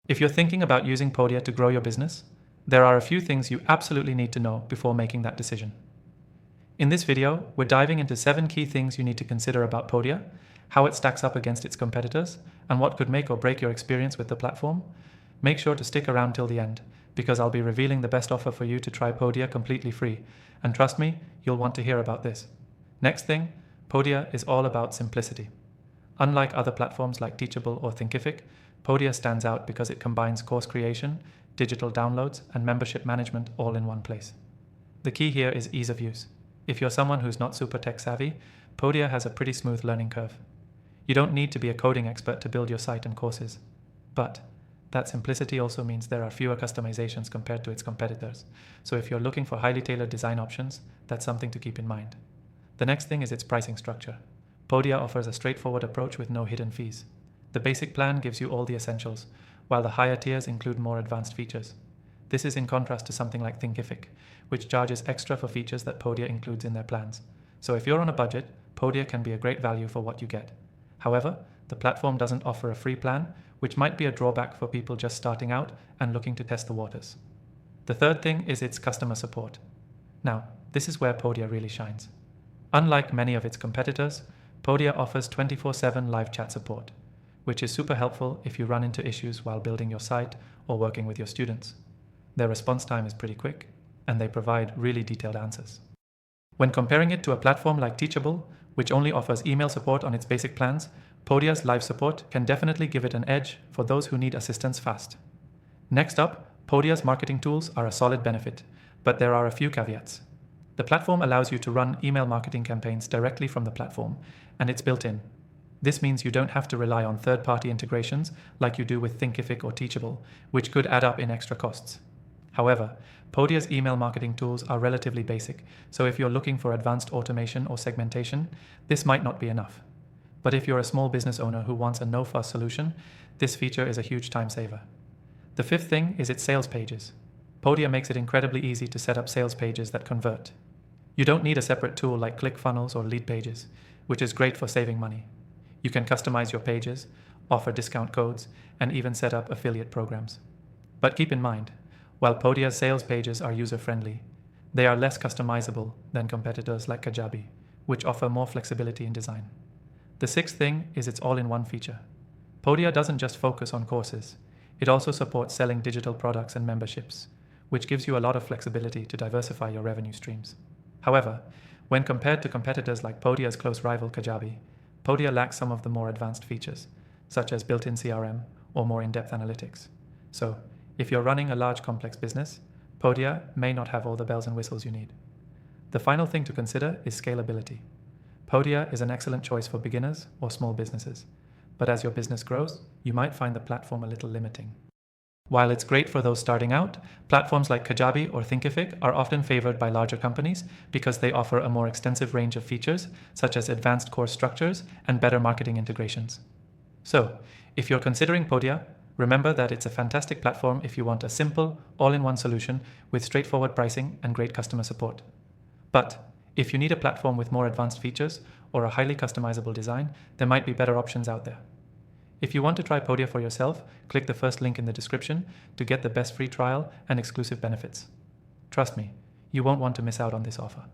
If you're thinking about using Podia to grow your business, there are a few things you absolutely need to know before making that decision. In this video, we're diving into 7 key things you need to consider about Podia, how it stacks up against its competitors, and what could make or break your experience with the platform. Make sure to stick around till the end, because I'll be revealing the best offer for you to try Podia completely free, and trust me, you'll want to hear about this. Next thing, Podia is all about simplicity. Unlike other platforms like Teachable or Thinkific, Podia stands out because it combines course creation, digital downloads, and membership management all in one place. The key here is ease of use. If you're someone who's not super tech savvy, Podia has a pretty smooth learning curve. You don't need to be a coding expert to build your site and courses. But that simplicity also means there are fewer customizations compared to its competitors. So if you're looking for highly tailored design options, that's something to keep in mind. The next thing is its pricing structure. Podia offers a straightforward approach with no hidden fees. The basic plan gives you all the essentials, while the higher tiers include more advanced features. This is in contrast to something like Thinkific, which charges extra for features that Podia includes in their plans. So if you're on a budget, Podia can be a great value for what you get. However, the platform doesn't offer a free plan, which might be a drawback for people just starting out and looking to test the waters. The third thing is its customer support. Now, this is where Podia really shines. Unlike many of its competitors, Podia offers 24/7 live chat support, which is super helpful if you run into issues while building your site or working with your students. Their response time is pretty quick, and they provide really detailed answers. When comparing it to a platform like Teachable, which only offers email support on its basic plans, Podia's live support can definitely give it an edge for those who need assistance fast. Next up, Podia's marketing tools are a solid benefit, but there are a few caveats. The platform allows you to run email marketing campaigns directly from the platform, and it's built in. This means you don't have to rely on third-party integrations like you do with Thinkific or Teachable, which could add up in extra costs. However, Podia's email marketing tools are relatively basic, so if you're looking for advanced automation or segmentation, this might not be enough. But if you're a small business owner who wants a no-fuss solution, this feature is a huge time saver. The fifth thing is its sales pages. Podia makes it incredibly easy to set up sales pages that convert. You don't need a separate tool like ClickFunnels or Lead Pages, which is great for saving money. You can customize your pages, offer discount codes, and even set up affiliate programs. But keep in mind, while Podia's sales pages are user-friendly, they are less customizable than competitors like Kajabi, which offer more flexibility in design. The sixth thing is its all-in-one feature. Podia doesn't just focus on courses, it also supports selling digital products and memberships, which gives you a lot of flexibility to diversify your revenue streams. However, when compared to competitors like Podia's close rival Kajabi, Podia lacks some of the more advanced features, such as built-in CRM or more in-depth analytics. So, if you're running a large complex business, Podia may not have all the bells and whistles you need. The final thing to consider is scalability. Podia is an excellent choice for beginners or small businesses, but as your business grows, you might find the platform a little limiting. While it's great for those starting out, platforms like Kajabi or Thinkific are often favored by larger companies because they offer a more extensive range of features, such as advanced course structures and better marketing integrations. So, if you're considering Podia, remember that it's a fantastic platform if you want a simple, all-in-one solution with straightforward pricing and great customer support. But if you need a platform with more advanced features or a highly customizable design, there might be better options out there. If you want to try Podia for yourself, click the first link in the description to get the best free trial and exclusive benefits. Trust me, you won't want to miss out on this offer.